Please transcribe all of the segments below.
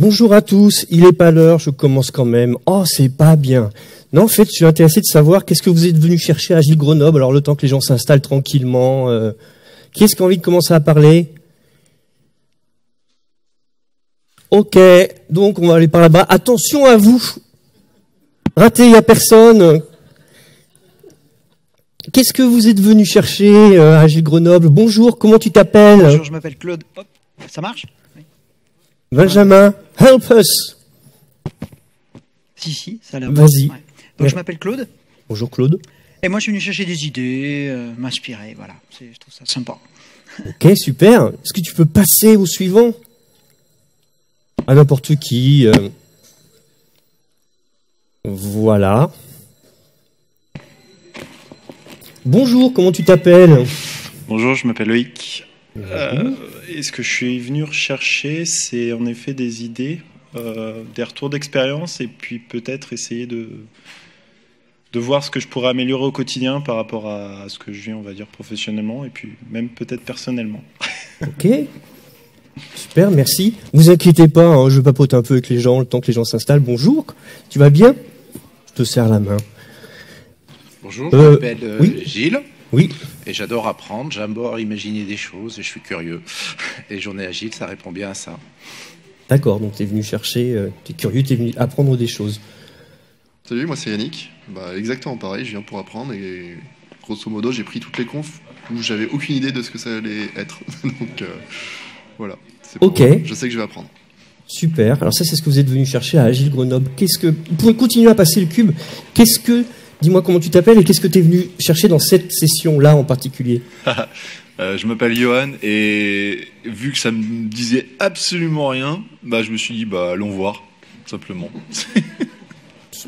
Bonjour à tous, il est pas l'heure, je commence quand même. Oh, c'est pas bien. Non, en fait, je suis intéressé de savoir qu'est-ce que vous êtes venu chercher à Agile Grenoble, alors le temps que les gens s'installent tranquillement. Qui est-ce qui a envie de commencer à parler? Ok, donc on va aller par là-bas. Attention à vous. Raté, il n'y a personne. Qu'est-ce que vous êtes venu chercher à Agile Grenoble? Bonjour, comment tu t'appelles? Bonjour, je m'appelle Claude. Hop, ça marche? Oui. Benjamin, help us. Si, ça a l'air. Vas-y. Ouais. Donc je m'appelle Claude. Bonjour Claude. Et moi je suis venu chercher des idées, m'inspirer, voilà. Je trouve ça sympa. Ok, super. Est-ce que tu peux passer au suivant? À n'importe qui. Voilà. Bonjour, comment tu t'appelles? Bonjour, je m'appelle Loïc. Et ce que je suis venu rechercher, c'est en effet des idées, des retours d'expérience, et puis peut-être essayer de voir ce que je pourrais améliorer au quotidien par rapport à ce que je vis, on va dire, professionnellement, et puis même peut-être personnellement. Ok. Super, merci. Vous inquiétez pas, hein, je papote un peu avec les gens, le temps que les gens s'installent. Bonjour, tu vas bien? Je te serre la main. Bonjour, je m'appelle oui. Gilles. Oui. Et j'adore apprendre, j'adore imaginer des choses et je suis curieux. Et Journée Agile, ça répond bien à ça. D'accord, donc tu es venu chercher, tu es curieux, tu es venu apprendre des choses. Salut, moi c'est Yannick. Exactement pareil, je viens pour apprendre et grosso modo j'ai pris toutes les confs où j'avais aucune idée de ce que ça allait être. Donc voilà. Ok. Je sais que je vais apprendre. Super, alors ça c'est ce que vous êtes venu chercher à Agile Grenoble. Vous pouvez continuer à passer le cube. Dis-moi comment tu t'appelles et qu'est-ce que tu es venu chercher dans cette session-là en particulier? Je m'appelle Johan et vu que ça me disait absolument rien, je me suis dit allons voir, simplement.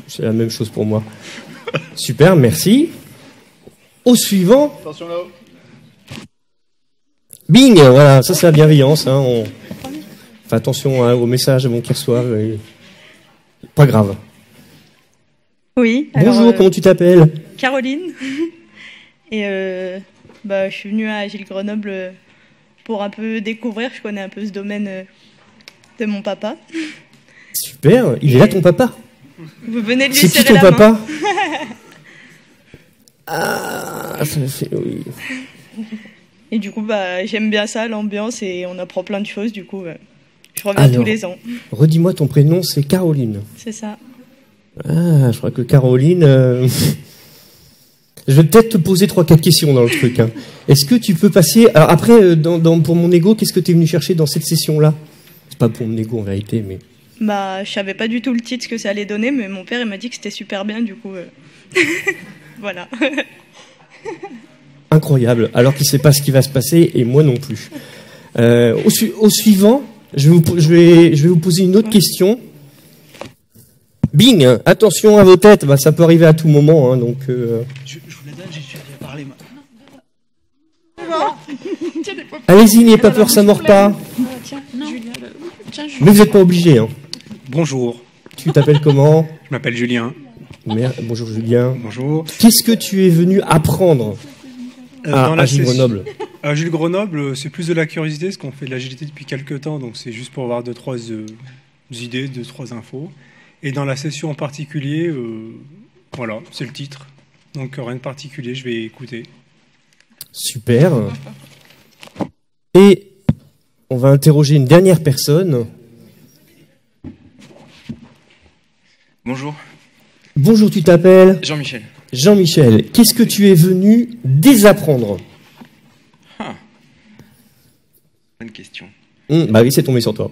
C'est la même chose pour moi. Super, merci. Au suivant. Attention là-haut. Bing, voilà, ça c'est la bienveillance. Hein, on fait attention aux messages qu'ils reçoivent. Pas grave. Oui. Bonjour, comment tu t'appelles? Caroline. Et je suis venue à Agile Grenoble pour un peu découvrir. Je connais un peu ce domaine de mon papa. Super, il est là ton papa? Vous venez de lui serrer la main. C'est qui ton papa? Ah, ça me fait oui. Et du coup, j'aime bien ça, l'ambiance, et on apprend plein de choses. Du coup, je reviens tous les ans. Redis-moi ton prénom, c'est Caroline. C'est ça. Ah, je crois que Caroline... Je vais peut-être te poser 3-4 questions dans le truc. Hein. Est-ce que tu peux passer... Alors après, pour mon ego, qu'est-ce que tu es venu chercher dans cette session-là? C'est pas pour mon ego en vérité, mais... Je savais pas du tout le titre, ce que ça allait donner, mais mon père il m'a dit que c'était super bien, du coup... voilà. Incroyable, alors qu'il ne sait pas ce qui va se passer, et moi non plus. Au suivant, je vais vous poser une autre question. Bing, attention à vos têtes, ça peut arriver à tout moment. Hein, donc, Je vous la donne, j'ai déjà parlé, moi. Allez-y, n'ayez pas peur, ça ne mord pas. Mais vous n'êtes pas obligé. Hein. Bonjour. Tu t'appelles comment? Je m'appelle Julien. Bonjour Julien. Bonjour. Qu'est-ce que tu es venu apprendre à Agile Grenoble? À Agile Grenoble, c'est plus de la curiosité, parce qu'on fait de l'agilité depuis quelques temps, donc c'est juste pour avoir 2-3 idées, 2-3 infos. Et dans la session en particulier, voilà, c'est le titre. Donc rien de particulier, je vais écouter. Super. Et on va interroger une dernière personne. Bonjour. Bonjour, tu t'appelles? Jean-Michel. Jean-Michel, qu'est-ce que tu es venu désapprendre? Bonne question. Oui, c'est tombé sur toi.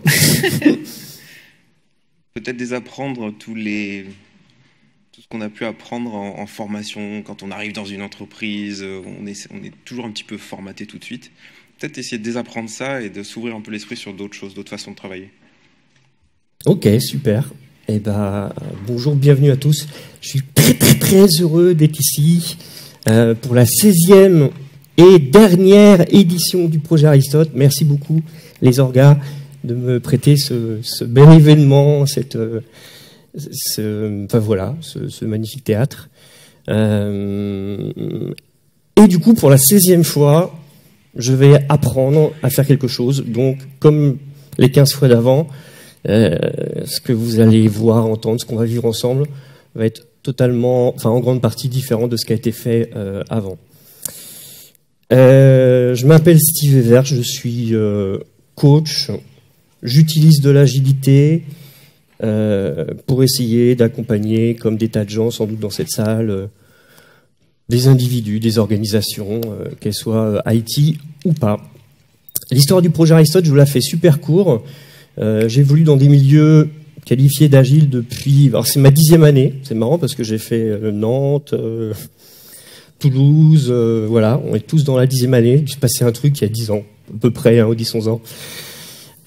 Peut-être désapprendre tout ce qu'on a pu apprendre en formation quand on arrive dans une entreprise. On est toujours un petit peu formaté tout de suite. Peut-être essayer de désapprendre ça et de s'ouvrir un peu l'esprit sur d'autres choses, d'autres façons de travailler. Ok, super. Bonjour, bienvenue à tous. Je suis très très très heureux d'être ici pour la 16e et dernière édition du projet Aristote. Merci beaucoup les orgas de me prêter ce bel événement, ce magnifique théâtre. Et du coup, pour la 16e fois, je vais apprendre à faire quelque chose. Donc, comme les 15 fois d'avant, Ce que vous allez voir, entendre, ce qu'on va vivre ensemble, va être totalement, enfin en grande partie différent de ce qui a été fait avant. Je m'appelle Steve Evert, je suis coach. J'utilise de l'agilité pour essayer d'accompagner, comme des tas de gens sans doute dans cette salle, des individus, des organisations, qu'elles soient IT ou pas. L'histoire du projet Aristote, je vous la fais super court. J'évolue dans des milieux qualifiés d'agile depuis... Alors c'est ma 10e année, c'est marrant parce que j'ai fait Nantes, Toulouse, voilà, on est tous dans la 10e année. Il s'est passé un truc il y a 10 ans, à peu près, hein, 10-11 ans.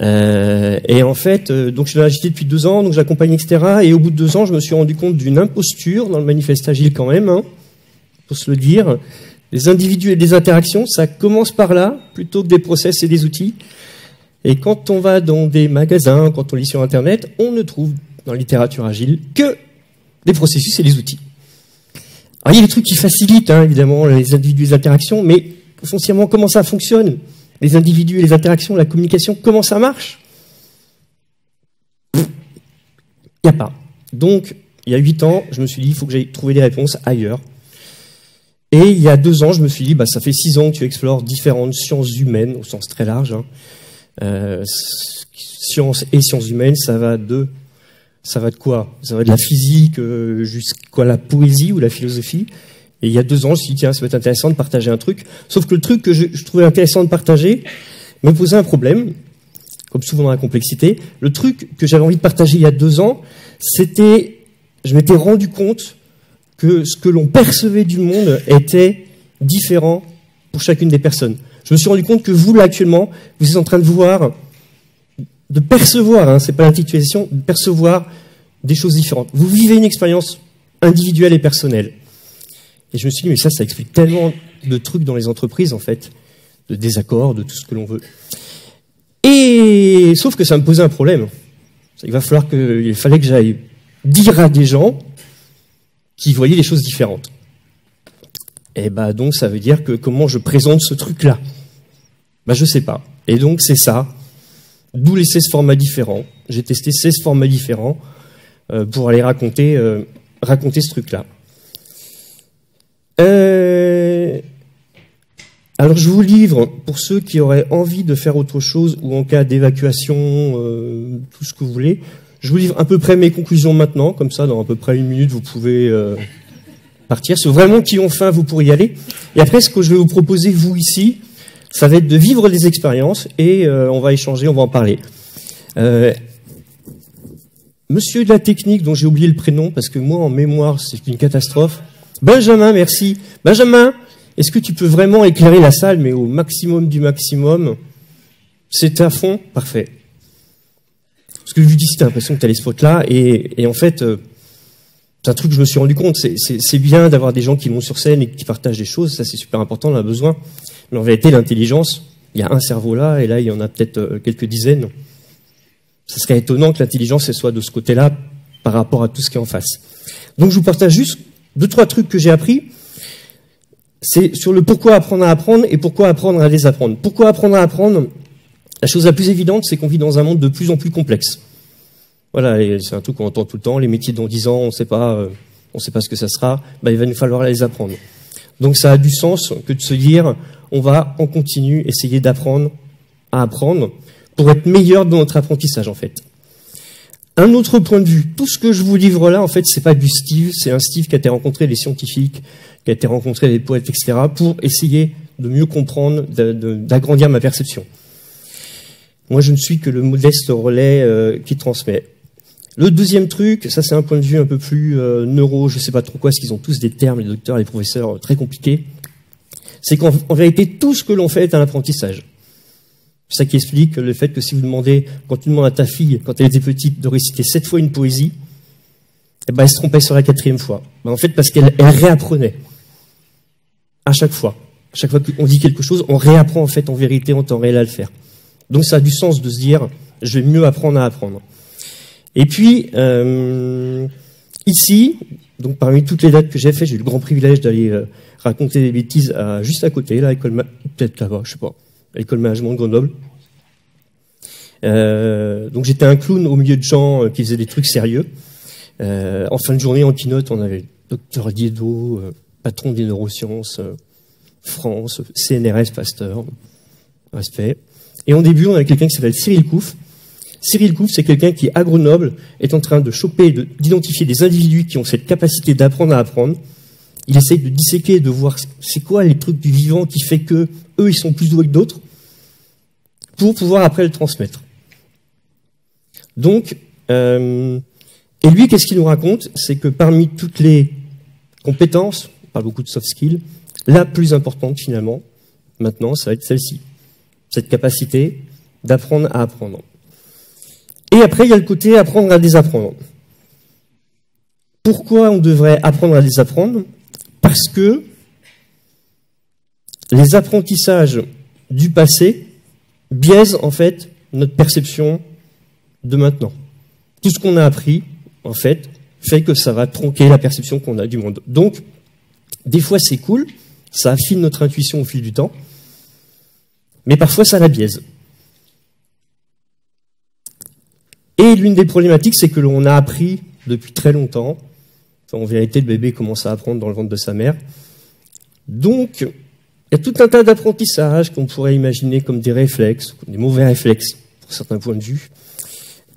Et en fait, donc je suis dans l'agilité depuis 2 ans, donc j'accompagne, etc. Et au bout de 2 ans, je me suis rendu compte d'une imposture dans le manifeste agile quand même, hein, faut se le dire. Les individus et les interactions, ça commence par là, plutôt que des process et des outils. Et quand on va dans des magasins, quand on lit sur Internet, on ne trouve dans la littérature agile que des processus et des outils. Alors il y a des trucs qui facilitent, hein, évidemment, les individus et les interactions, mais foncièrement, comment ça fonctionne ? Les individus et les interactions, la communication, comment ça marche ? Il n'y a pas. Donc, il y a 8 ans, je me suis dit, il faut que j'aille trouver des réponses ailleurs. Et il y a 2 ans, je me suis dit, ça fait 6 ans que tu explores différentes sciences humaines, au sens très large. Hein. Sciences et sciences humaines, ça va de quoi ? Ça va de la physique jusqu'à la poésie ou la philosophie. Et il y a 2 ans, je me suis dit, tiens, ça va être intéressant de partager un truc. Sauf que le truc que je trouvais intéressant de partager me posait un problème, comme souvent dans la complexité. Le truc que j'avais envie de partager il y a 2 ans, c'était, je m'étais rendu compte que ce que l'on percevait du monde était différent pour chacune des personnes. Je me suis rendu compte que vous, là, actuellement, vous êtes en train de percevoir, hein, c'est pas l'intitulation, de percevoir des choses différentes. Vous vivez une expérience individuelle et personnelle. Et je me suis dit, mais ça explique tellement de trucs dans les entreprises, en fait, de désaccords, de tout ce que l'on veut. Et sauf que ça me posait un problème. Il fallait que j'aille dire à des gens qui voyaient les choses différentes. Et donc ça veut dire que comment je présente ce truc-là ? Je sais pas. Et donc c'est ça. D'où les 16 formats différents. J'ai testé 16 formats différents pour aller raconter ce truc-là. Alors je vous livre, pour ceux qui auraient envie de faire autre chose, ou en cas d'évacuation, tout ce que vous voulez, je vous livre à peu près mes conclusions maintenant, comme ça, dans à peu près 1 minute, vous pouvez partir. Ceux vraiment qui ont faim, vous pourrez y aller. Et après, ce que je vais vous proposer, vous ici, ça va être de vivre des expériences, et on va échanger, on va en parler. Monsieur de la technique, dont j'ai oublié le prénom, parce que moi, en mémoire, c'est une catastrophe. Benjamin, merci. Benjamin, est-ce que tu peux vraiment éclairer la salle, mais au maximum du maximum ? C'est à fond ? Parfait. Parce que je lui dis, t'as l'impression que tu as les spots là, et en fait, c'est un truc que je me suis rendu compte, c'est bien d'avoir des gens qui vont sur scène et qui partagent des choses, ça c'est super important, on en a besoin. Mais en vérité, l'intelligence, il y a un cerveau là, et là, il y en a peut-être quelques dizaines. Ça serait étonnant que l'intelligence, elle soit de ce côté-là, par rapport à tout ce qui est en face. Donc je vous partage juste 2-3 trucs que j'ai appris. C'est sur le pourquoi apprendre à apprendre et pourquoi apprendre à désapprendre. Pourquoi apprendre à apprendre ? La chose la plus évidente, c'est qu'on vit dans un monde de plus en plus complexe. Voilà, et c'est un truc qu'on entend tout le temps. Les métiers dans 10 ans, on ne sait pas ce que ça sera. Il va nous falloir les apprendre. Donc ça a du sens que de se dire, on va en continu essayer d'apprendre à apprendre pour être meilleur dans notre apprentissage, en fait. Un autre point de vue, tout ce que je vous livre là, en fait, c'est pas du Steve, c'est un Steve qui a été rencontré les scientifiques, qui a été rencontré les poètes, etc., pour essayer de mieux comprendre, d'agrandir ma perception. Moi, je ne suis que le modeste relais qui transmet. Le deuxième truc, ça c'est un point de vue un peu plus neuro, je sais pas trop quoi, parce qu'ils ont tous des termes, les docteurs, les professeurs, très compliqués. C'est qu'en vérité, tout ce que l'on fait est un apprentissage. C'est ça qui explique le fait que si vous demandez, quand tu demandes à ta fille, quand elle était petite, de réciter 7 fois une poésie, elle se trompait sur la 4e fois. En fait, parce qu'elle réapprenait. À chaque fois. À chaque fois qu'on dit quelque chose, on réapprend en fait en vérité en temps réel à le faire. Donc ça a du sens de se dire, je vais mieux apprendre à apprendre. Et puis, ici, donc parmi toutes les dates que j'ai faites, j'ai eu le grand privilège d'aller raconter des bêtises juste à côté, là, peut-être là-bas, je sais pas, à l'école management de Grenoble. Donc j'étais un clown au milieu de gens qui faisaient des trucs sérieux. En fin de journée, en keynote, on avait Dr Diedo, patron des neurosciences, France, CNRS, Pasteur, respect. Et en début, on avait quelqu'un qui s'appelle Cyril Kouf. Cyril Kouf, c'est quelqu'un qui, à Grenoble, est en train de choper, d'identifier des individus qui ont cette capacité d'apprendre à apprendre. Il essaye de disséquer, de voir c'est quoi les trucs du vivant qui fait que eux, ils sont plus doués que d'autres, pour pouvoir après le transmettre. Donc, et lui, qu'est-ce qu'il nous raconte? C'est que parmi toutes les compétences, on parle beaucoup de soft skills, la plus importante finalement, maintenant, ça va être celle-ci. Cette capacité d'apprendre à apprendre. Et après, il y a le côté apprendre à désapprendre. Pourquoi on devrait apprendre à désapprendre? Parce que les apprentissages du passé biaisent en fait notre perception de maintenant. Tout ce qu'on a appris, en fait, fait que ça va tronquer la perception qu'on a du monde. Donc, des fois c'est cool, ça affine notre intuition au fil du temps, mais parfois ça la biaise. Et l'une des problématiques, c'est que l'on a appris depuis très longtemps, en vérité le bébé commence à apprendre dans le ventre de sa mère, donc il y a tout un tas d'apprentissages qu'on pourrait imaginer comme des réflexes, comme des mauvais réflexes, pour certains points de vue.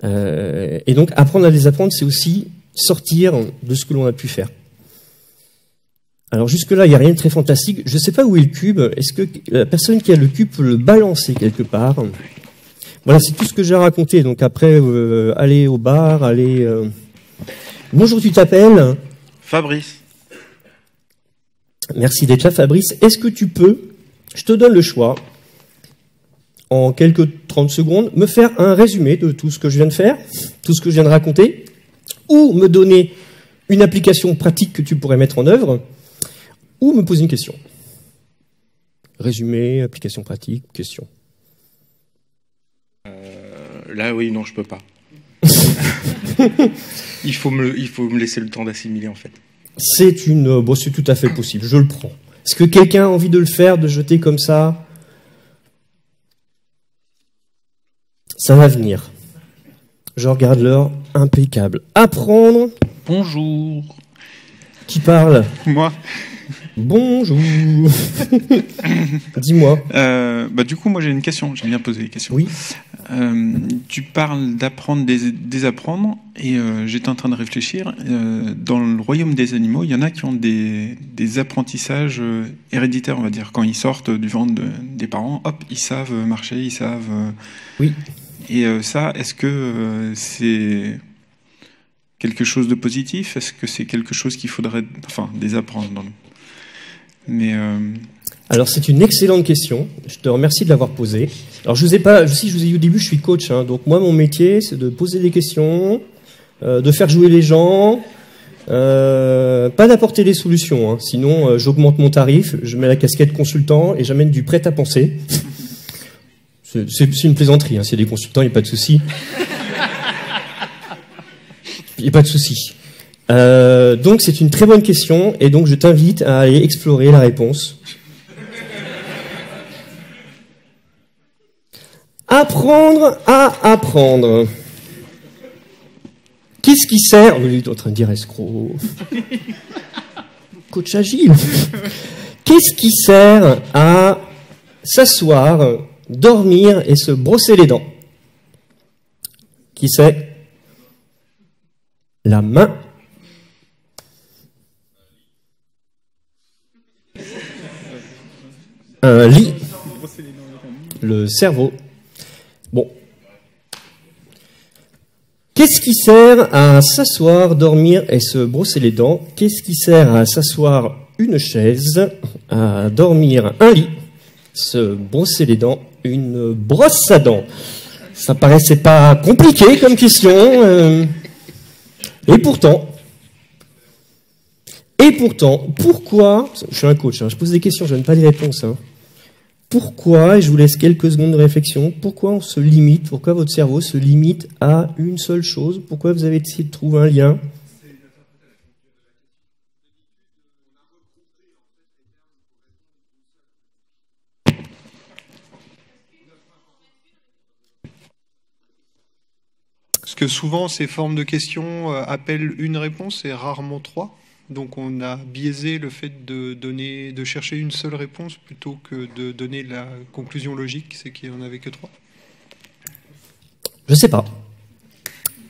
Et donc apprendre à les apprendre, c'est aussi sortir de ce que l'on a pu faire. Alors jusque-là, il n'y a rien de très fantastique. Je ne sais pas où est le cube. Est-ce que la personne qui a le cube peut le balancer quelque part? Voilà, c'est tout ce que j'ai raconté. Donc après, aller au bar, aller... Bonjour, tu t'appelles? Fabrice. Merci d'être là, Fabrice. Est-ce que tu peux, je te donne le choix, en quelques 30 secondes, me faire un résumé de tout ce que je viens de faire, tout ce que je viens de raconter, ou me donner une application pratique que tu pourrais mettre en œuvre, ou me poser une question. Résumé, application pratique, question. Là, oui, non, je peux pas. il faut me laisser le temps d'assimiler, en fait. C'est tout à fait possible, je le prends. Est-ce que quelqu'un a envie de le faire, de jeter comme ça? Ça va venir. Je regarde l'heure, impeccable. Apprendre. Bonjour. Qui parle? Moi. Bonjour. Dis-moi. Du coup, moi j'ai une question. J'aime bien poser des questions. Oui. Tu parles d'apprendre, désapprendre, et j'étais en train de réfléchir. Dans le royaume des animaux, il y en a qui ont des apprentissages héréditaires, on va dire. Quand ils sortent du ventre des parents, hop, ils savent marcher, ils savent. Oui. Et ça, est-ce que c'est quelque chose de positif? Est-ce que c'est quelque chose qu'il faudrait, désapprendre? Alors c'est une excellente question. Je te remercie de l'avoir posée. Alors je vous ai dit au début, je suis coach, hein, donc moi mon métier c'est de poser des questions, de faire jouer les gens, pas d'apporter des solutions. Hein, sinon j'augmente mon tarif, je mets la casquette consultant et j'amène du prêt à penser. C'est une plaisanterie. Hein, s'il y a des consultants, il n'y a pas de souci. Il n'y a pas de souci. Donc c'est une très bonne question et donc je t'invite à aller explorer la réponse. Apprendre à apprendre. Qu'est-ce qui sert? Vous êtes en train de dire escroc. Coach agile. Qu'est-ce qui sert à s'asseoir, dormir et se brosser les dents? Qui sait? La main. Un lit. Le cerveau. Bon. Qu'est-ce qui sert à s'asseoir, dormir et se brosser les dents? Qu'est-ce qui sert à s'asseoir une chaise, à dormir un lit, se brosser les dents, une brosse à dents? Ça paraissait pas compliqué comme question. Et pourtant, pourquoi, je suis un coach, hein, je pose des questions, je donne pas des réponses. Hein. Pourquoi, et je vous laisse quelques secondes de réflexion, pourquoi on se limite, pourquoi votre cerveau se limite à une seule chose? Pourquoi vous avez essayé de trouver un lien? Parce que souvent, ces formes de questions appellent une réponse et rarement trois. Donc on a biaisé le fait de chercher une seule réponse plutôt que de donner la conclusion logique, c'est qu'il n'y en avait que trois. Je sais pas.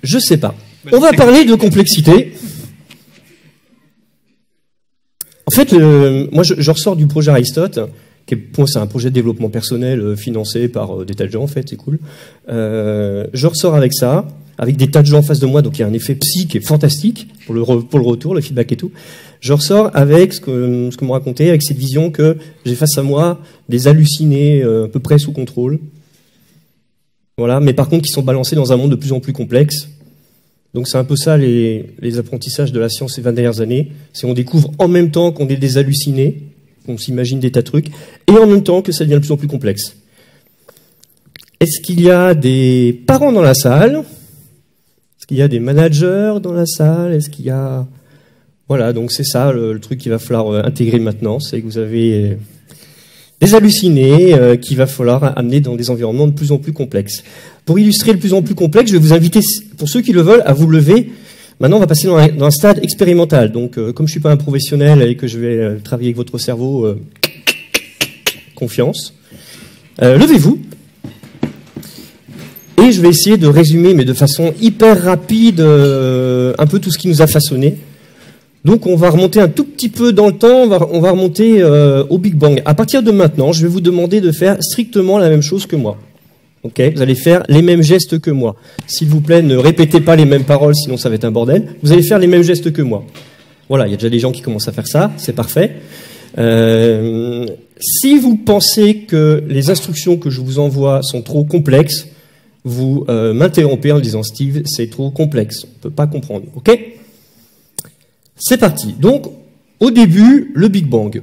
Je sais pas. On va parler de complexité. En fait, moi je ressors du projet Aristote, qui est, c'est un projet de développement personnel financé par des tas de gens, en fait, c'est cool. Je ressors avec ça, avec des tas de gens en face de moi, donc il y a un effet psy qui est fantastique pour le retour, le feedback et tout. Je ressors avec ce que m'ont raconté, avec cette vision que j'ai face à moi des hallucinés à peu près sous contrôle. Voilà, mais par contre qui sont balancés dans un monde de plus en plus complexe. Donc c'est un peu ça les apprentissages de la science ces 20 dernières années. C'est on découvre en même temps qu'on est des hallucinés, qu'on s'imagine des tas de trucs, et en même temps que ça devient de plus en plus complexe. Est-ce qu'il y a des parents dans la salle ? Est-ce qu'il y a des managers dans la salle ? Est-ce qu'il y a... Voilà, donc c'est ça le truc qu'il va falloir intégrer maintenant, c'est que vous avez des hallucinés qu'il va falloir amener dans des environnements de plus en plus complexes. Pour illustrer le plus en plus complexe, je vais vous inviter, pour ceux qui le veulent, à vous lever. Maintenant, on va passer dans un stade expérimental. Donc, comme je suis pas un professionnel et que je vais travailler avec votre cerveau, confiance. Levez-vous. Et je vais essayer de résumer, mais de façon hyper rapide, un peu tout ce qui nous a façonné. Donc, on va remonter un tout petit peu dans le temps. On va remonter au Big Bang. À partir de maintenant, je vais vous demander de faire strictement la même chose que moi. Ok, vous allez faire les mêmes gestes que moi. S'il vous plaît, ne répétez pas les mêmes paroles, sinon ça va être un bordel. Vous allez faire les mêmes gestes que moi. Voilà, il y a déjà des gens qui commencent à faire ça, c'est parfait. Si vous pensez que les instructions que je vous envoie sont trop complexes, vous m'interrompez en disant « Steve, c'est trop complexe, on ne peut pas comprendre. » Ok ? C'est parti. Donc, au début, le Big Bang.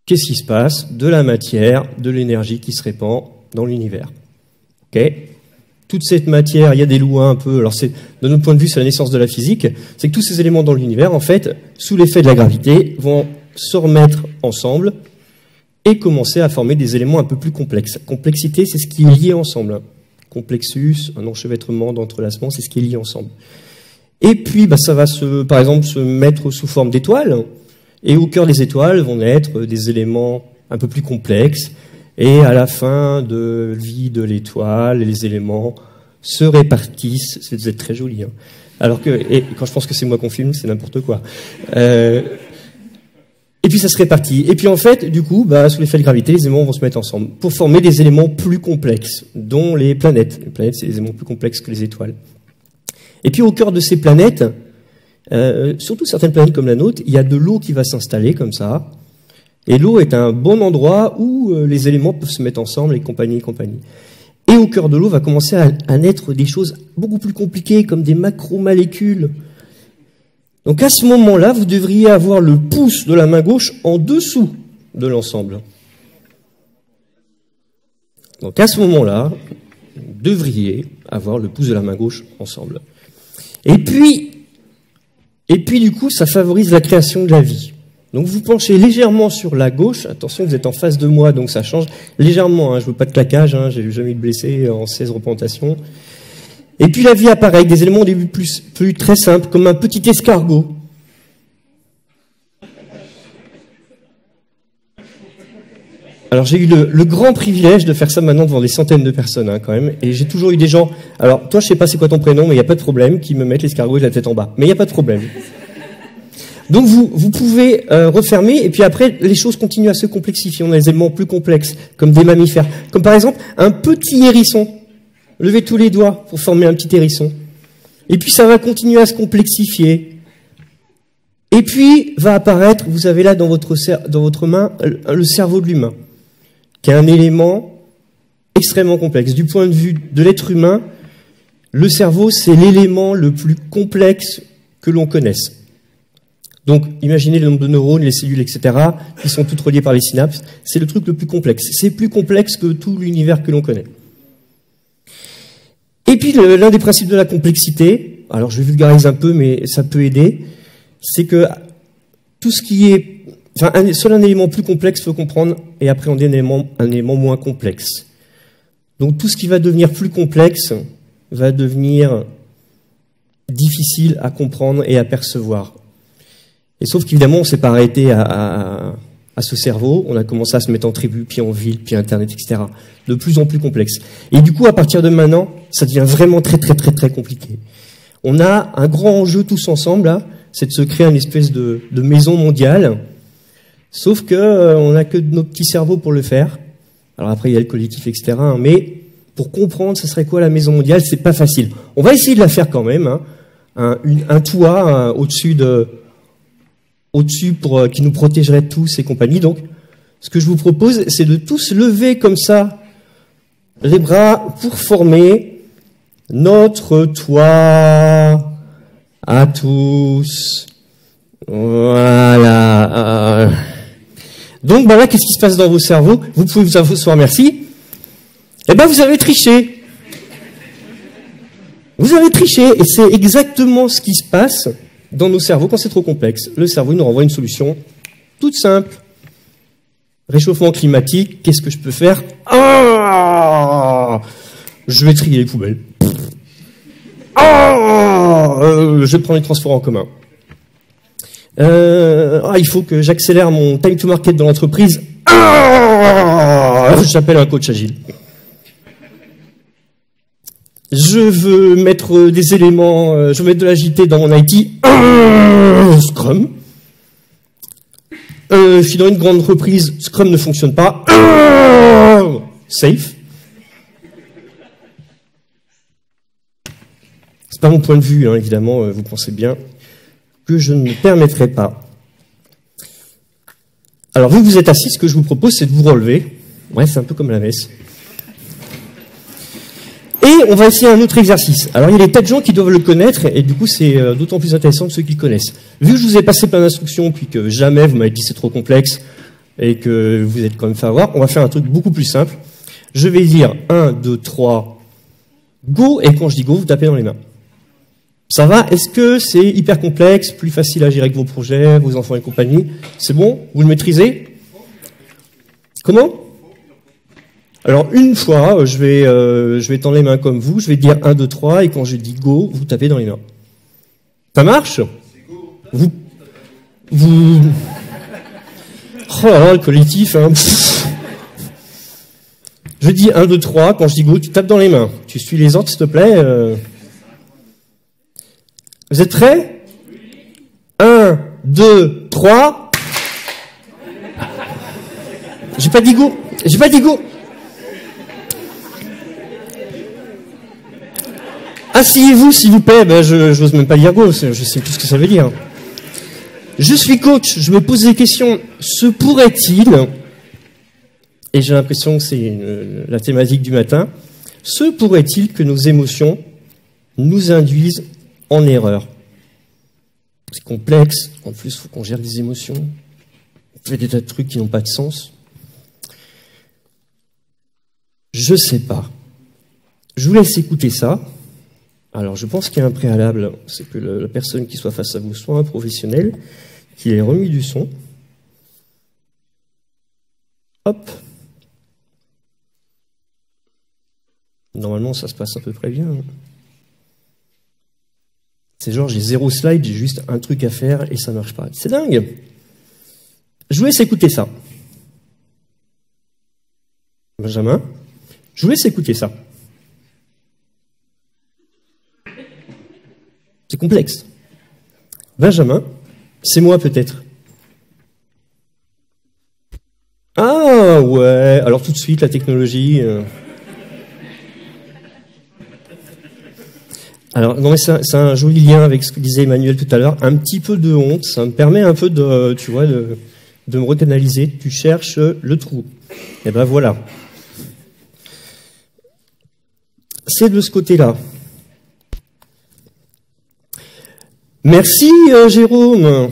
Qu'est-ce qui se passe ? De la matière, de l'énergie qui se répand dans l'univers. Ok ? Toute cette matière, il y a des lois un peu. Alors, de notre point de vue, c'est la naissance de la physique. C'est que tous ces éléments dans l'univers, en fait, sous l'effet de la gravité, vont se remettre ensemble et commencer à former des éléments un peu plus complexes. Complexité, c'est ce qui est lié ensemble. Complexus, un enchevêtrement d'entrelacements, c'est ce qui est lié ensemble. Et puis, ça va par exemple, se mettre sous forme d'étoiles. Et au cœur des étoiles vont naître des éléments un peu plus complexes. Et à la fin de vie de l'étoile, les éléments se répartissent. C'est très joli. Hein. Alors que, et quand je pense que c'est moi qu'on filme, c'est n'importe quoi. Et puis ça se répartit. Et puis en fait, du coup, sous l'effet de gravité, les éléments vont se mettre ensemble pour former des éléments plus complexes, dont les planètes. Les planètes, c'est des éléments plus complexes que les étoiles. Et puis au cœur de ces planètes, surtout certaines planètes comme la nôtre, il y a de l'eau qui va s'installer comme ça. Et l'eau est un bon endroit où les éléments peuvent se mettre ensemble, et compagnie. Et au cœur de l'eau va commencer à naître des choses beaucoup plus compliquées, comme des macromolécules. Donc à ce moment-là, vous devriez avoir le pouce de la main gauche en dessous de l'ensemble. Donc à ce moment-là, vous devriez avoir le pouce de la main gauche ensemble. Et puis du coup, ça favorise la création de la vie. Donc vous penchez légèrement sur la gauche. Attention, vous êtes en face de moi, donc ça change légèrement. Hein, je veux pas de claquage, hein, j'ai jamais eu de blessé en 16 représentations. Et puis la vie apparaît avec des éléments au début plus très simples, comme un petit escargot. Alors j'ai eu le grand privilège de faire ça maintenant devant des centaines de personnes quand même, et j'ai toujours eu des gens, alors toi je sais pas c'est quoi ton prénom, mais il n'y a pas de problème, qui me mettent l'escargot et la tête en bas, mais il n'y a pas de problème. Donc vous pouvez refermer, et puis après les choses continuent à se complexifier, on a des éléments plus complexes, comme des mammifères, comme par exemple un petit hérisson. Levez tous les doigts pour former un petit hérisson. Et puis ça va continuer à se complexifier. Et puis va apparaître, vous avez là dans votre main, le cerveau de l'humain, qui est un élément extrêmement complexe. Du point de vue de l'être humain, le cerveau, c'est l'élément le plus complexe que l'on connaisse. Donc, imaginez le nombre de neurones, les cellules, etc., qui sont toutes reliées par les synapses. C'est le truc le plus complexe. C'est plus complexe que tout l'univers que l'on connaît. Et puis, l'un des principes de la complexité, alors je vulgarise un peu, mais ça peut aider, c'est que tout ce qui est... Seul un élément plus complexe peut comprendre et appréhender un élément moins complexe. Donc tout ce qui va devenir plus complexe va devenir difficile à comprendre et à percevoir. Et sauf qu'évidemment, on s'est pas arrêté à ce cerveau, on a commencé à se mettre en tribu, puis en ville, puis Internet, etc. De plus en plus complexe. Et du coup, à partir de maintenant, ça devient vraiment très compliqué. On a un grand enjeu tous ensemble, là, c'est de se créer une espèce de maison mondiale. Sauf que on n'a que nos petits cerveaux pour le faire. Alors après, il y a le collectif, etc. Mais pour comprendre, ce serait quoi la maison mondiale, c'est pas facile. On va essayer de la faire quand même. Hein. Un toit au-dessus pour qui nous protégerait de tous et compagnie. Donc, ce que je vous propose, c'est de tous lever comme ça les bras pour former notre toit à tous. Voilà. Donc, là, qu'est-ce qui se passe dans vos cerveaux? Vous pouvez vous asseoir, merci. Eh ben, vous avez triché. Vous avez triché, et c'est exactement ce qui se passe dans nos cerveaux quand c'est trop complexe. Le cerveau nous renvoie une solution toute simple. Réchauffement climatique, qu'est-ce que je peux faire? Je vais trier les poubelles. Je vais prendre les transports en commun. Il faut que j'accélère mon time to market dans l'entreprise. J'appelle un coach agile. Je veux mettre des éléments, je veux mettre de l'agilité dans mon IT. Scrum. Je suis dans une grande entreprise, Scrum ne fonctionne pas. Safe. C'est pas mon point de vue, hein, évidemment, vous pensez bien que je ne me permettrai pas. Alors vous êtes assis, ce que je vous propose, c'est de vous relever. Ouais, c'est un peu comme la messe. Et on va essayer un autre exercice. Alors il y a des tas de gens qui doivent le connaître, et du coup c'est d'autant plus intéressant que ceux qui le connaissent. Vu que je vous ai passé plein d'instructions, puis que jamais vous m'avez dit c'est trop complexe, et que vous êtes quand même fait avoir, on va faire un truc beaucoup plus simple. Je vais dire 1, 2, 3, go, et quand je dis go, vous tapez dans les mains. Ça va? Est-ce que c'est hyper complexe, plus facile à gérer avec vos projets, vos enfants et compagnie? C'est bon? Vous le maîtrisez? Comment? Alors, une fois, je vais tendre les mains comme vous, je vais dire 1, 2, 3, et quand je dis go, vous tapez dans les mains. Ça marche? Vous... Oh là là, le collectif, hein. Je dis 1, 2, 3, quand je dis go, tu tapes dans les mains. Tu suis les ordres, s'il te plaît. Vous êtes prêts? 1, 2, 3. J'ai pas dit go. J'ai pas dit go. Asseyez-vous, s'il vous plaît. Ben, je n'ose même pas dire go. Je sais plus ce que ça veut dire. Je suis coach. Je me pose des questions. Se pourrait-il, et j'ai l'impression que c'est la thématique du matin, se pourrait-il que nos émotions nous induisent en erreur? C'est complexe. En plus, il faut qu'on gère des émotions. On fait des tas de trucs qui n'ont pas de sens. Je sais pas. Je vous laisse écouter ça. Alors, je pense qu'il y a un préalable. C'est que la personne qui soit face à vous soit un professionnel, qu'il ait remis du son. Hop. Normalement, ça se passe à peu près bien. C'est genre, j'ai 0 slide, j'ai juste un truc à faire et ça marche pas. C'est dingue. Je vous laisse écouter ça. Benjamin, je vous laisse écouter ça. C'est complexe. Benjamin, c'est moi peut-être. Ah ouais, alors tout de suite, la technologie... Alors, non, mais c'est un joli lien avec ce que disait Emmanuel tout à l'heure. Un petit peu de honte, ça me permet un peu de, tu vois, de me recanaliser. Tu cherches le trou. Et ben voilà. C'est de ce côté-là. Merci, Jérôme.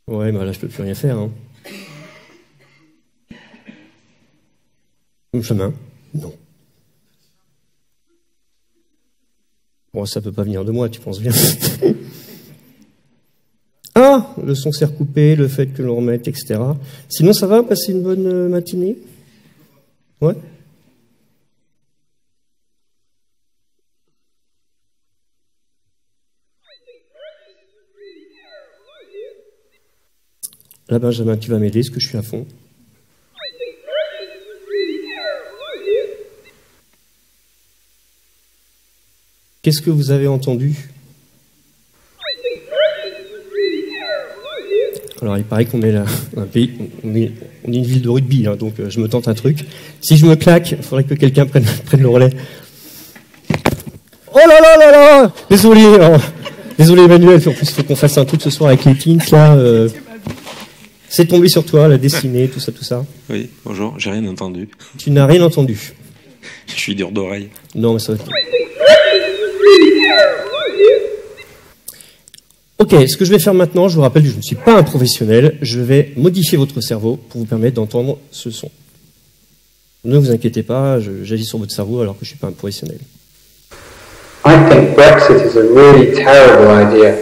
Ouais, bah là, je peux plus rien faire. Hein. Chemin? Non. Bon, ça peut pas venir de moi, tu penses bien. Ah, le son s'est recoupé, le fait que l'on remette, etc. Sinon, ça va, passer une bonne matinée? Ouais? Là, Benjamin, tu vas m'aider, parce que je suis à fond. Qu'est-ce que vous avez entendu? Alors, il paraît qu'on est là, un pays, on est une ville de rugby, hein, donc je me tente un truc. Si je me claque, il faudrait que quelqu'un prenne le relais. Oh là là là là! Désolé, hein. Désolé Emmanuel, en plus il faut qu'on fasse un truc ce soir avec les teens, là. C'est tombé sur toi, la dessinée, tout ça. Oui, bonjour, j'ai rien entendu. Tu n'as rien entendu? Je suis dur d'oreille. Non, mais ça va être... Ok, ce que je vais faire maintenant, je vous rappelle que je ne suis pas un professionnel, je vais modifier votre cerveau pour vous permettre d'entendre ce son. Ne vous inquiétez pas, j'agis sur votre cerveau alors que je ne suis pas un professionnel. I think Brexit is a really terrible idea.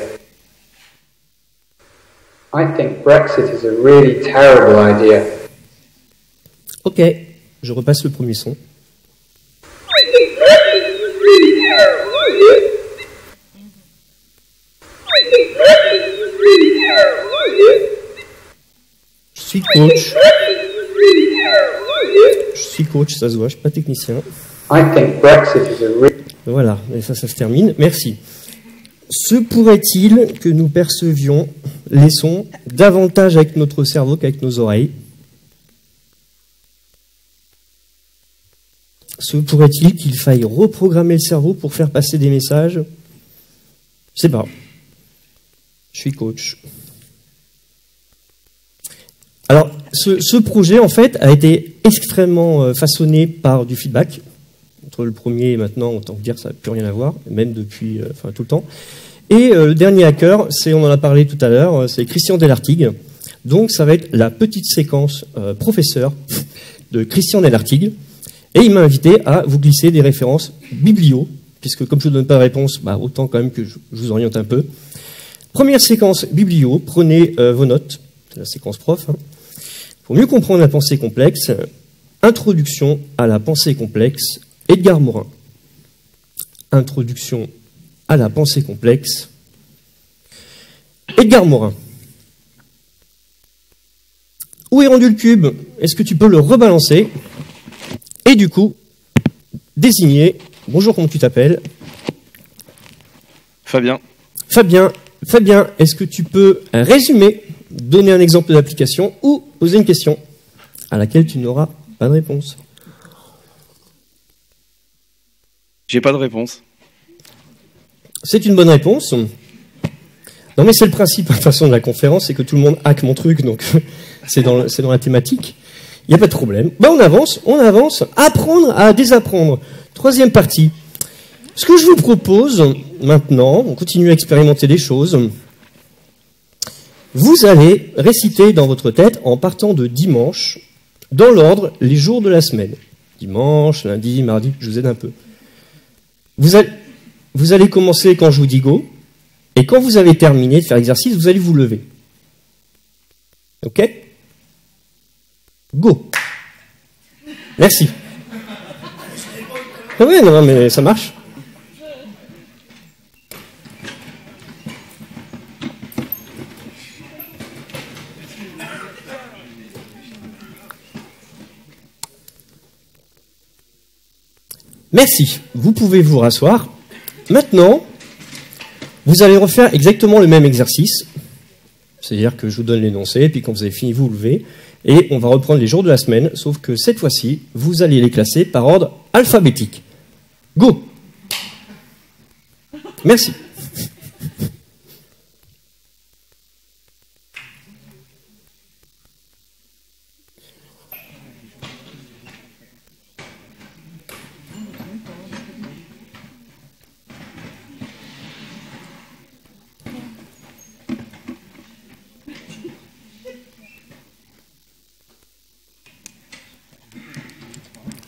I think Brexit is a really terrible idea. Ok, je repasse le premier son. Je suis coach. Je suis coach, ça se voit, je suis pas technicien. I think Brexit is a really... Voilà, et ça se termine. Merci. Se pourrait-il que nous percevions les sons davantage avec notre cerveau qu'avec nos oreilles? Se pourrait-il qu'il faille reprogrammer le cerveau pour faire passer des messages? Je sais pas. Je suis coach. Alors, ce projet, en fait, a été extrêmement façonné par du feedback. Entre le premier et maintenant, autant dire, ça n'a plus rien à voir, même depuis tout le temps. Et le dernier hacker, on en a parlé tout à l'heure, c'est Christian Delartigue. Donc, ça va être la petite séquence professeur de Christian Delartigue. Et il m'a invité à vous glisser des références biblio, puisque comme je ne donne pas de réponse, autant quand même que je vous oriente un peu. Première séquence biblio, prenez vos notes, c'est la séquence prof. Pour mieux comprendre la pensée complexe, introduction à la pensée complexe, Edgar Morin. Introduction à la pensée complexe, Edgar Morin. Où est rendu le cube? Est-ce que tu peux le rebalancer? Et du coup, désigner, bonjour, comment tu t'appelles? Fabien. Fabien, est-ce que tu peux résumer, donner un exemple d'application ou poser une question à laquelle tu n'auras pas de réponse? J'ai pas de réponse. C'est une bonne réponse. Non mais c'est le principe de toute façon de la conférence, c'est que tout le monde hack mon truc, donc c'est dans la thématique. Il n'y a pas de problème. On avance. Apprendre à désapprendre. Troisième partie. Ce que je vous propose maintenant, on continue à expérimenter des choses. Vous allez réciter dans votre tête, en partant de dimanche, dans l'ordre, les jours de la semaine. Dimanche, lundi, mardi, je vous aide un peu. Vous allez commencer quand je vous dis go, et quand vous avez terminé de faire l'exercice, vous allez vous lever. Ok? Go. Merci. Ah ouais, non, mais ça marche. Merci. Vous pouvez vous rasseoir. Maintenant, vous allez refaire exactement le même exercice. C'est-à-dire que je vous donne l'énoncé, et puis quand vous avez fini, vous vous levez. Et on va reprendre les jours de la semaine, sauf que cette fois-ci, vous allez les classer par ordre alphabétique. Go! Merci.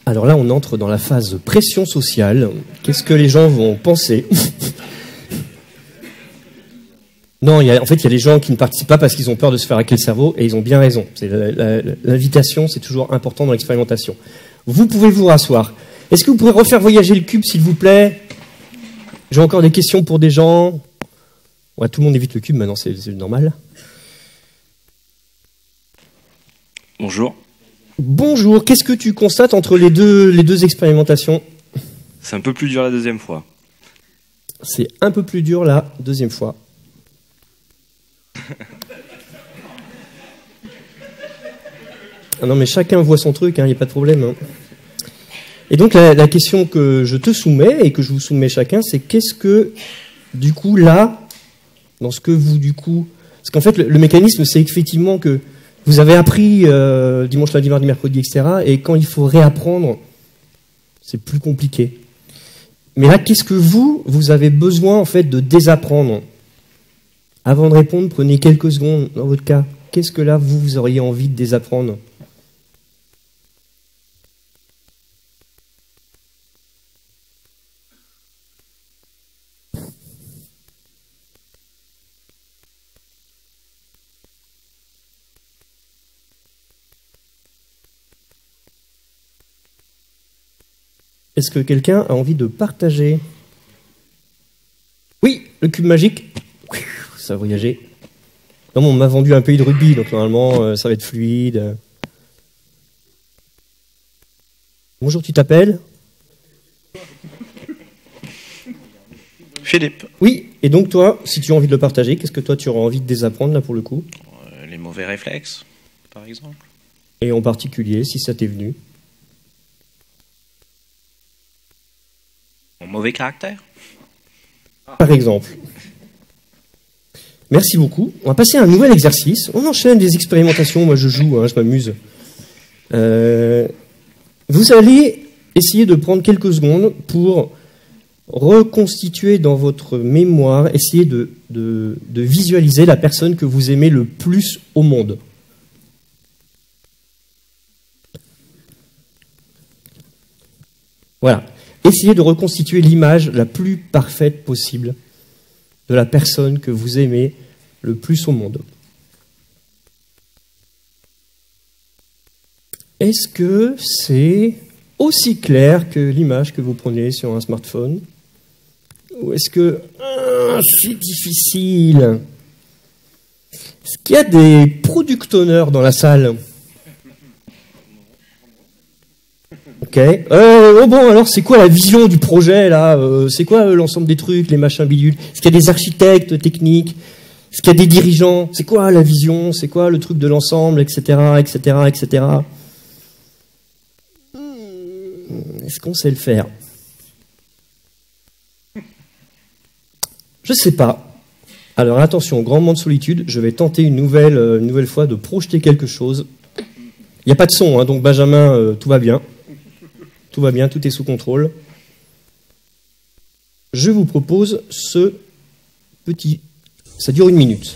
Alors là, on entre dans la phase pression sociale. Qu'est-ce que les gens vont penser? Non, en fait, il y a des gens qui ne participent pas parce qu'ils ont peur de se faire hacker le cerveau, et ils ont bien raison. L'invitation, c'est toujours important dans l'expérimentation. Vous pouvez vous rasseoir. Est-ce que vous pouvez refaire voyager le cube, s'il vous plaît? J'ai encore des questions pour des gens. Ouais, tout le monde évite le cube, maintenant, c'est normal. Bonjour. Bonjour, qu'est-ce que tu constates entre les deux expérimentations? C'est un peu plus dur la deuxième fois. C'est un peu plus dur la deuxième fois. Ah non, mais chacun voit son truc, il n'y a pas de problème. Hein. Et donc la question que je te soumets et que je vous soumets chacun, c'est qu'est-ce que, du coup, là, dans ce que vous, du coup... Parce qu'en fait, le mécanisme, c'est effectivement que vous avez appris dimanche, lundi, mardi, mercredi, etc. Et quand il faut réapprendre, c'est plus compliqué. Mais là, qu'est-ce que vous avez besoin, en fait, de désapprendre? Avant de répondre, prenez quelques secondes dans votre cas. Qu'est-ce que là, vous auriez envie de désapprendre? Est-ce que quelqu'un a envie de partager? Oui, le cube magique. Ça a voyagé. Non, on m'a vendu un pays de rugby, donc normalement, ça va être fluide. Bonjour, tu t'appelles? Philippe. Oui, et donc toi, si tu as envie de le partager, qu'est-ce que toi tu auras envie de désapprendre là pour le coup? Les mauvais réflexes, par exemple. Et en particulier, si ça t'est venu? Mon mauvais caractère. Par exemple. Merci beaucoup. On va passer à un nouvel exercice. On enchaîne des expérimentations. Moi, je joue, je m'amuse. Vous allez essayer de prendre quelques secondes pour reconstituer dans votre mémoire, essayer de visualiser la personne que vous aimez le plus au monde. Voilà. Essayez de reconstituer l'image la plus parfaite possible de la personne que vous aimez le plus au monde. Est-ce que c'est aussi clair que l'image que vous prenez sur un smartphone? Ou est-ce que c'est difficile? Est-ce qu'il y a des product owners dans la salle? Ok. Bon, alors c'est quoi la vision du projet là? C'est quoi l'ensemble des trucs, les machins bidules? Est-ce qu'il y a des architectes techniques? Est-ce qu'il y a des dirigeants? C'est quoi la vision? C'est quoi le truc de l'ensemble, etc., etc., etc. Est-ce qu'on sait le faire? Je sais pas. Alors attention, grand moment de solitude, je vais tenter une nouvelle fois de projeter quelque chose. Il n'y a pas de son, hein, donc Benjamin, tout va bien. Tout va bien, tout est sous contrôle. Je vous propose ce petit... Ça dure 1 minute.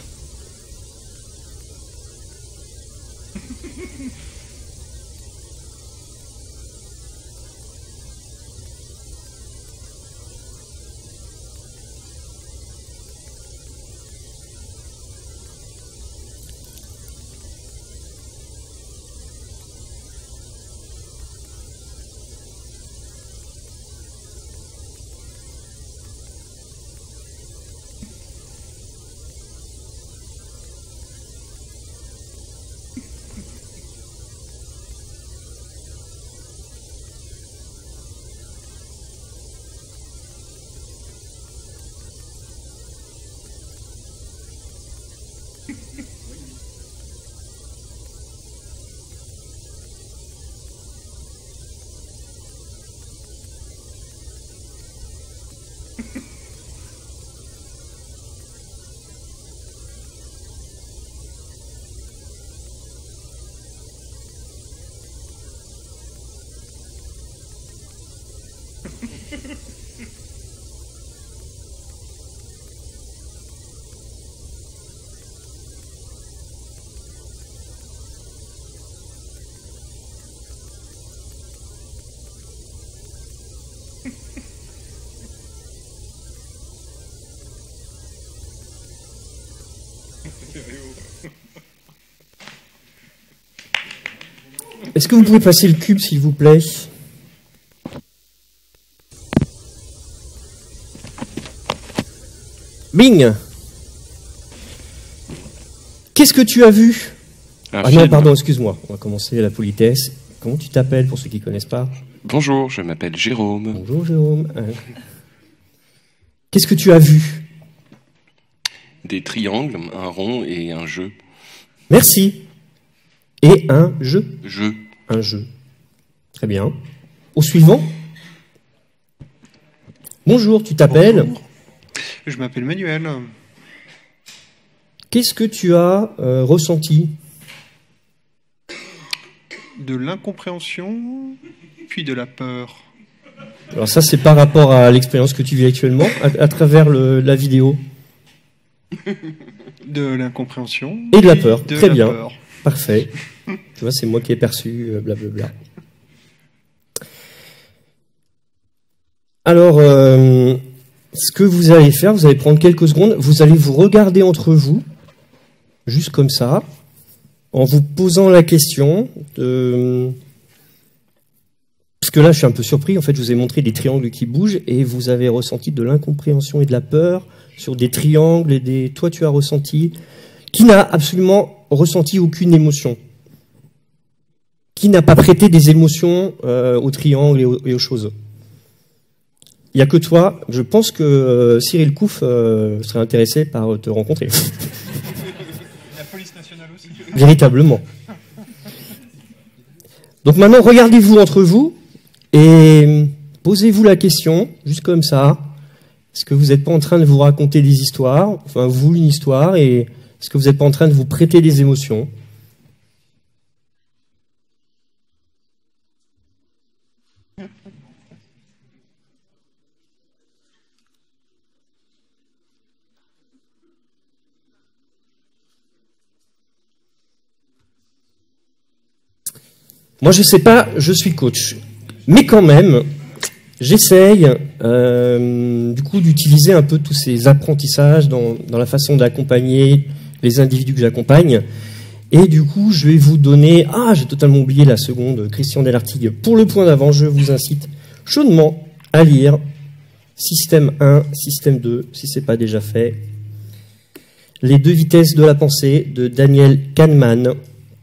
Est-ce que vous pouvez passer le cube, s'il vous plaît? Bing! Qu'est-ce que tu as vu? Ah non, pardon, excuse-moi. On va commencer la politesse. Comment tu t'appelles, pour ceux qui ne connaissent pas? Bonjour, je m'appelle Jérôme. Bonjour, Jérôme. Qu'est-ce que tu as vu? Des triangles, un rond et un jeu. Merci. Et un jeu? Jeu. Un jeu. Très bien. Au suivant. Bonjour, tu t'appelles? Bonjour. Je m'appelle Manuel. Qu'est-ce que tu as ressenti? De l'incompréhension, puis de la peur. Alors ça, c'est par rapport à l'expérience que tu vis actuellement, à travers la vidéo. De l'incompréhension. Et de la peur. De Très la bien. peur. Parfait. Tu vois, c'est moi qui ai perçu, blablabla. Alors, ce que vous allez faire, vous allez prendre quelques secondes, vous allez vous regarder entre vous, juste comme ça, en vous posant la question de... Parce que là, je suis un peu surpris. En fait, je vous ai montré des triangles qui bougent et vous avez ressenti de l'incompréhension et de la peur sur des triangles et des... Toi, tu as ressenti... Qui n'a absolument ressenti aucune émotion? Qui n'a pas prêté des émotions aux triangles et aux choses? Il n'y a que toi. Je pense que Cyril Kouf serait intéressé par te rencontrer. La police nationale aussi. Véritablement. Donc maintenant, regardez-vous entre vous et posez-vous la question, juste comme ça. Est-ce que vous n'êtes pas en train de vous raconter des histoires, enfin vous une histoire, et est-ce que vous n'êtes pas en train de vous prêter des émotions? Moi, je sais pas, je suis coach. Mais quand même, j'essaye du coup d'utiliser un peu tous ces apprentissages dans la façon d'accompagner les individus que j'accompagne. Et du coup, je vais vous donner... Ah, j'ai totalement oublié la seconde, Christian Delartigue. Pour le point d'avant, je vous incite chaudement à lire Système 1, Système 2, si ce n'est pas déjà fait. Les deux vitesses de la pensée de Daniel Kahneman,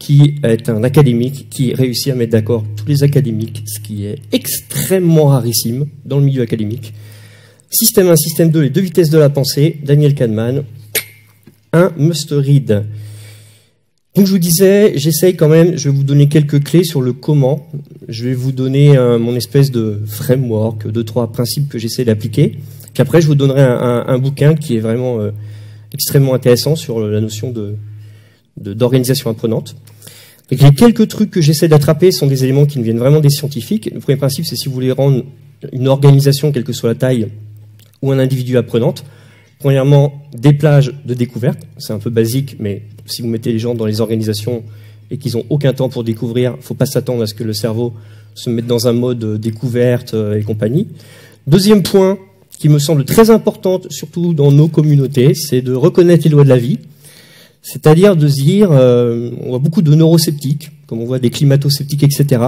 qui est un académique qui réussit à mettre d'accord tous les académiques, ce qui est extrêmement rarissime dans le milieu académique. Système 1, Système 2, les deux vitesses de la pensée, Daniel Kahneman, un must-read. Donc je vous disais, j'essaye quand même, je vais vous donner quelques clés sur le comment. Je vais vous donner mon espèce de framework, 2-3 principes que j'essaie d'appliquer. Puis après, je vous donnerai un bouquin qui est vraiment extrêmement intéressant sur la notion d'organisation apprenante. Et les quelques trucs que j'essaie d'attraper sont des éléments qui me viennent vraiment des scientifiques. Le premier principe, c'est si vous voulez rendre une organisation, quelle que soit la taille, ou un individu apprenante, premièrement, des plages de découverte. C'est un peu basique, mais si vous mettez les gens dans les organisations et qu'ils n'ont aucun temps pour découvrir, il ne faut pas s'attendre à ce que le cerveau se mette dans un mode découverte et compagnie. Deuxième point, qui me semble très important, surtout dans nos communautés, c'est de reconnaître les lois de la vie. C'est-à-dire de se dire, on voit beaucoup de neurosceptiques, comme on voit des climato-sceptiques, etc.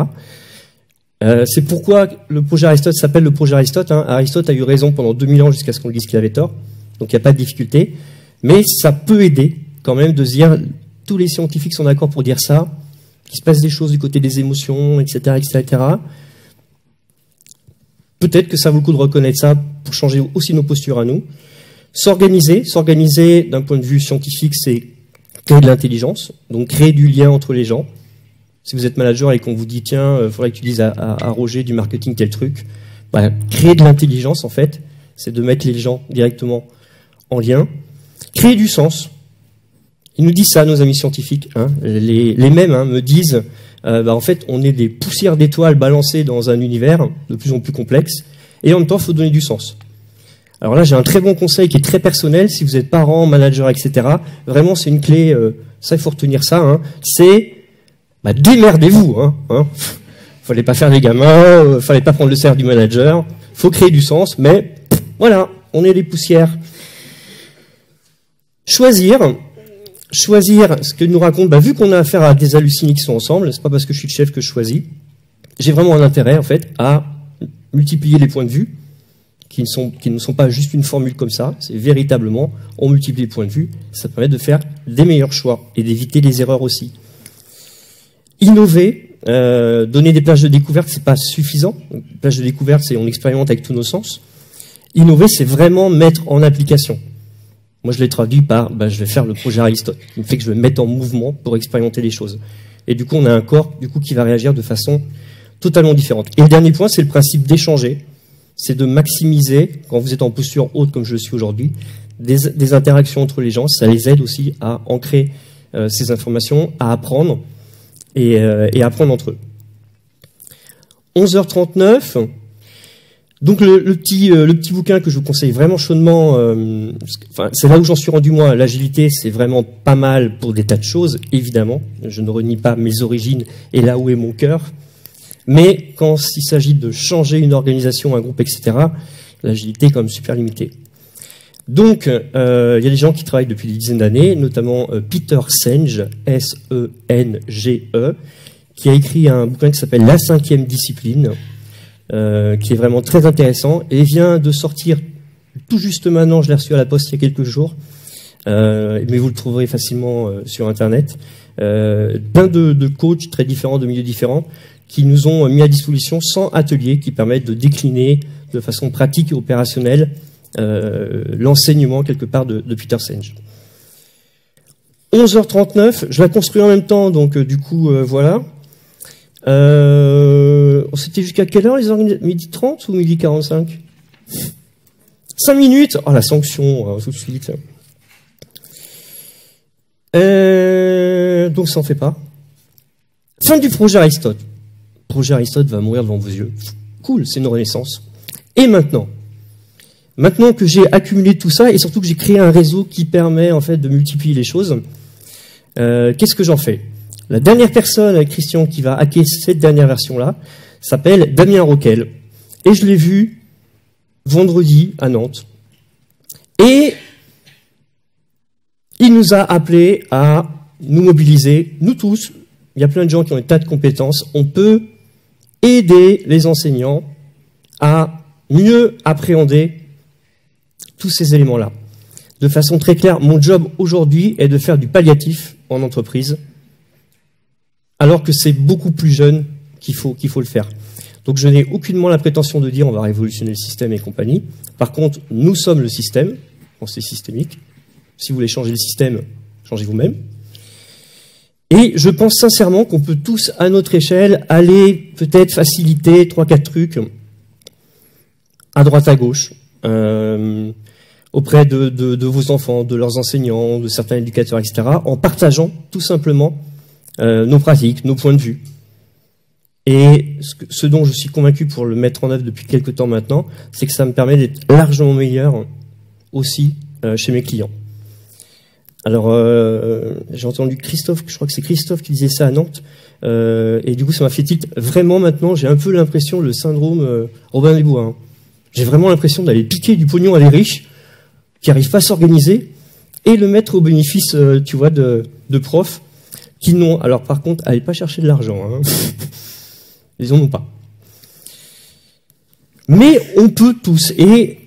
C'est pourquoi le projet Aristote s'appelle le projet Aristote. Hein. Aristote a eu raison pendant 2000 ans jusqu'à ce qu'on lui dise qu'il avait tort. Donc il n'y a pas de difficulté. Mais ça peut aider quand même de se dire, tous les scientifiques sont d'accord pour dire ça, qu'il se passe des choses du côté des émotions, etc., etc. Peut-être que ça vaut le coup de reconnaître ça pour changer aussi nos postures à nous. S'organiser d'un point de vue scientifique, c'est créer de l'intelligence, donc créer du lien entre les gens. Si vous êtes manager et qu'on vous dit, tiens, il faudrait que tu dises à Roger du marketing tel truc, bah, créer de l'intelligence, en fait, c'est de mettre les gens directement en lien. Créer du sens. Ils nous disent ça, nos amis scientifiques. Hein. Les mêmes me disent, en fait, on est des poussières d'étoiles balancées dans un univers de plus en plus complexe, et en même temps, il faut donner du sens. Alors là, j'ai un très bon conseil qui est très personnel. Si vous êtes parent, manager, etc., vraiment, c'est une clé. Ça, il faut retenir ça. Hein, c'est démerdez-vous. Fallait pas faire les gamins. Fallait pas prendre le cerf du manager. Faut créer du sens. Mais voilà, on est des poussières. Choisir choisir ce que nous raconte, vu qu'on a affaire à des hallucinés qui sont ensemble, c'est pas parce que je suis le chef que je choisis. J'ai vraiment un intérêt, en fait, à multiplier les points de vue, qui ne sont pas juste une formule comme ça, c'est véritablement, on multiplie les points de vue, ça permet de faire des meilleurs choix et d'éviter les erreurs aussi. Innover, donner des plages de découverte, c'est pas suffisant. Une plage de découverte, c'est on expérimente avec tous nos sens. Innover, c'est vraiment mettre en application. Moi, je l'ai traduit par, je vais faire le projet Aristote, qui me fait que je vais me mettre en mouvement pour expérimenter les choses. Et du coup, on a un corps, qui va réagir de façon totalement différente. Et le dernier point, c'est le principe d'échanger. C'est de maximiser, quand vous êtes en posture haute comme je le suis aujourd'hui, des interactions entre les gens. Ça les aide aussi à ancrer ces informations, à apprendre et apprendre entre eux. 11h39. Donc le petit bouquin que je vous conseille vraiment chaudement, c'est là où j'en suis rendu moi. L'agilité, c'est vraiment pas mal pour des tas de choses, évidemment. Je ne renie pas mes origines et là où est mon cœur. Mais quand il s'agit de changer une organisation, un groupe, etc., l'agilité est quand même super limitée. Donc, il y a des gens qui travaillent depuis des dizaines d'années, notamment Peter Senge, S-E-N-G-E, qui a écrit un bouquin qui s'appelle La 5e discipline, qui est vraiment très intéressant, et vient de sortir tout juste maintenant, je l'ai reçu à la poste il y a quelques jours, mais vous le trouverez facilement sur Internet, plein de coachs très différents, de milieux différents, qui nous ont mis à disposition 100 ateliers qui permettent de décliner de façon pratique et opérationnelle l'enseignement quelque part de Peter Senge. 11h39, je la construis en même temps, donc du coup, voilà. C'était jusqu'à quelle heure les organisations? Midi 30 ou midi 45? 5 minutes. Oh, la sanction, tout de suite. Donc ça en fait pas. Fin du projet Aristote. Le projet Aristote va mourir devant vos yeux. Cool, c'est une renaissance. Et maintenant que j'ai accumulé tout ça et surtout que j'ai créé un réseau qui permet en fait de multiplier les choses, qu'est-ce que j'en fais? La dernière personne avec Christian qui va hacker cette dernière version-là s'appelle Damien Roquel. Et je l'ai vu vendredi à Nantes. Et il nous a appelés à nous mobiliser, nous tous. Il y a plein de gens qui ont des tas de compétences. On peut aider les enseignants à mieux appréhender tous ces éléments-là. De façon très claire, mon job aujourd'hui est de faire du palliatif en entreprise, alors que c'est beaucoup plus jeune qu'il faut le faire. Donc je n'ai aucunement la prétention de dire on va révolutionner le système et compagnie. Par contre, nous sommes le système, c'est systémique. Si vous voulez changer le système, changez vous-même. Et je pense sincèrement qu'on peut tous, à notre échelle, aller peut-être faciliter 3-4 trucs à droite à gauche, auprès de vos enfants, de leurs enseignants, de certains éducateurs, etc., en partageant tout simplement nos pratiques, nos points de vue. Et ce dont je suis convaincu pour le mettre en œuvre depuis quelques temps maintenant, c'est que ça me permet d'être largement meilleur aussi chez mes clients. Alors, j'ai entendu Christophe, je crois que c'est Christophe qui disait ça à Nantes, et du coup ça m'a fait tilt. Vraiment maintenant, j'ai un peu l'impression, le syndrome Robin des Bois. Hein. J'ai vraiment l'impression d'aller piquer du pognon à des riches qui n'arrivent pas à s'organiser et le mettre au bénéfice, tu vois, de profs qui n'ont... Alors par contre, allez pas chercher de l'argent. Hein. Ils en ont pas. Mais on peut tous. Et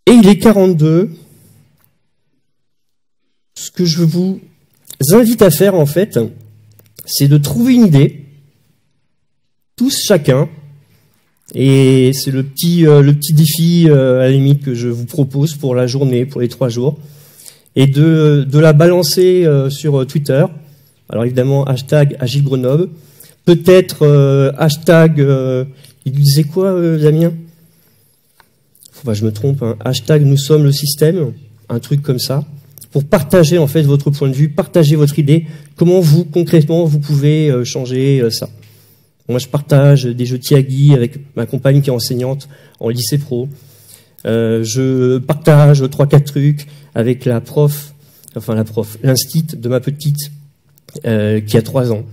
il est 42. Ce que je vous invite à faire, en fait, c'est de trouver une idée, tous, chacun, et c'est le petit défi, à la limite, que je vous propose pour la journée, pour les 3 jours, et de la balancer sur Twitter. Alors évidemment, hashtag Agile Grenoble, peut-être hashtag, il disait quoi, Damien? Je me trompe, hein, hashtag Nous sommes le système, un truc comme ça, pour partager en fait votre point de vue, partager votre idée, comment vous, concrètement, vous pouvez changer ça. Moi, je partage des jeux Tiagui avec ma compagne qui est enseignante en lycée pro. Je partage 3-4 trucs avec l'instit de ma petite qui a 3 ans.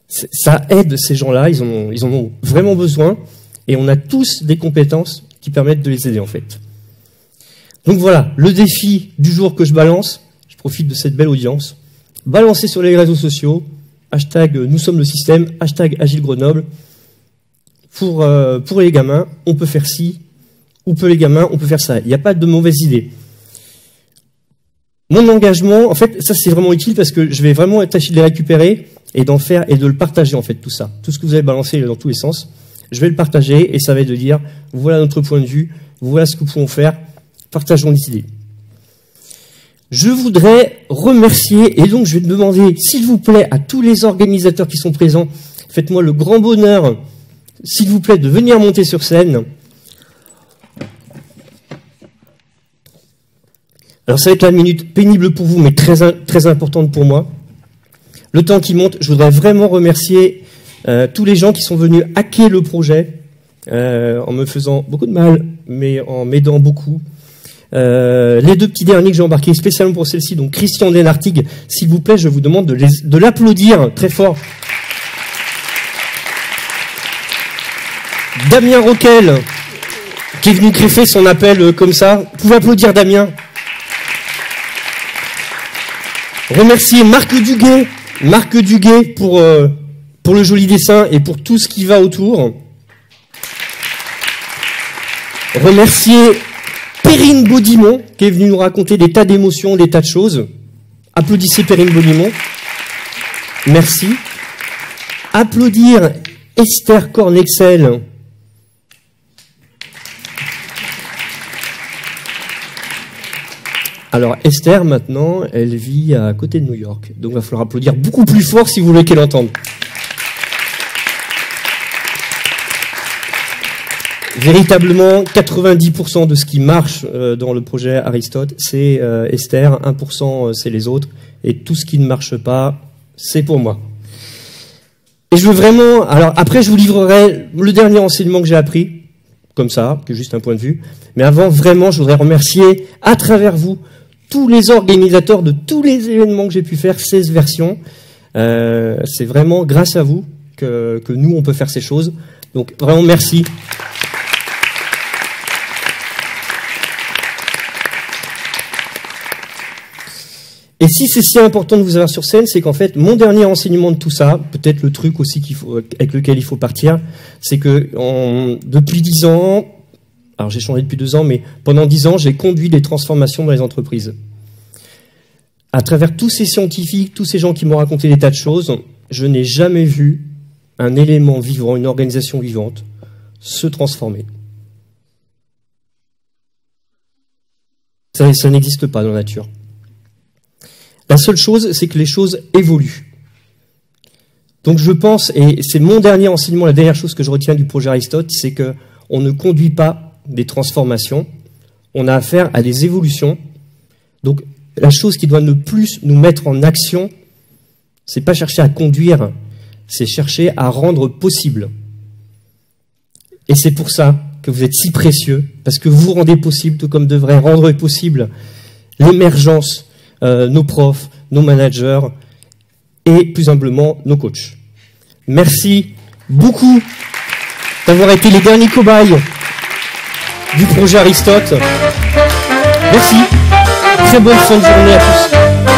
Ça aide ces gens-là, ils en ont vraiment besoin, et on a tous des compétences qui permettent de les aider en fait. Donc voilà, le défi du jour que je balance, je profite de cette belle audience, balancer sur les réseaux sociaux, hashtag nous sommes le système, hashtag Agile Grenoble. Pour les gamins, on peut faire ci, ou pour les gamins, on peut faire ça. Il n'y a pas de mauvaise idée. Mon engagement, en fait, ça c'est vraiment utile parce que je vais vraiment tâcher de les récupérer et d'en faire et de le partager en fait, tout ça. Tout ce que vous avez balancé dans tous les sens, je vais le partager et ça va être de dire, voilà notre point de vue, voilà ce que nous pouvons faire, partageons les idées. Je voudrais remercier, et donc je vais demander, s'il vous plaît, à tous les organisateurs qui sont présents, faites-moi le grand bonheur, s'il vous plaît, de venir monter sur scène. Alors ça va être la minute pénible pour vous, mais très importante pour moi. Le temps qui monte, je voudrais vraiment remercier tous les gens qui sont venus hacker le projet, en me faisant beaucoup de mal, mais en m'aidant beaucoup. Les deux petits derniers que j'ai embarqués spécialement pour celle-ci, donc Christian Denartig, s'il vous plaît, je vous demande de l'applaudir très fort. Damien Roquel, qui est venu greffer son appel comme ça. Vous pouvez applaudir Damien. Remercier Marc Duguet pour le joli dessin et pour tout ce qui va autour. Remercier Perrine Baudimont, qui est venue nous raconter des tas d'émotions, des tas de choses. Applaudissez Perrine Baudimont. Merci. Applaudir Esther Cornexel. Alors Esther, maintenant, elle vit à côté de New York. Donc il va falloir applaudir beaucoup plus fort si vous voulez qu'elle entende. Véritablement, 90% de ce qui marche dans le projet Aristote, c'est Esther, 1% c'est les autres, et tout ce qui ne marche pas, c'est pour moi. Et je veux vraiment... Alors après, je vous livrerai le dernier enseignement que j'ai appris, comme ça, que juste un point de vue. Mais avant, vraiment, je voudrais remercier, à travers vous, tous les organisateurs de tous les événements que j'ai pu faire, 16 versions. C'est vraiment grâce à vous que nous, on peut faire ces choses. Donc, vraiment, merci. Et si c'est si important de vous avoir sur scène, c'est qu'en fait, mon dernier enseignement de tout ça, peut-être le truc aussi avec lequel il faut partir, c'est que depuis 10 ans, alors j'ai changé depuis 2 ans, mais pendant 10 ans, j'ai conduit des transformations dans les entreprises. À travers tous ces scientifiques, tous ces gens qui m'ont raconté des tas de choses, je n'ai jamais vu un élément vivant, une organisation vivante, se transformer. Ça n'existe pas dans la nature. La seule chose, c'est que les choses évoluent. Donc je pense, et c'est mon dernier enseignement, la dernière chose que je retiens du projet Aristote, c'est que on ne conduit pas des transformations, on a affaire à des évolutions. Donc la chose qui doit le plus nous mettre en action, c'est pas chercher à conduire, c'est chercher à rendre possible. Et c'est pour ça que vous êtes si précieux, parce que vous rendez possible, tout comme devrait rendre possible l'émergence, nos profs, nos managers et plus humblement nos coachs. Merci beaucoup d'avoir été les derniers cobayes du projet Aristote. Merci. Très bonne fin de journée à tous.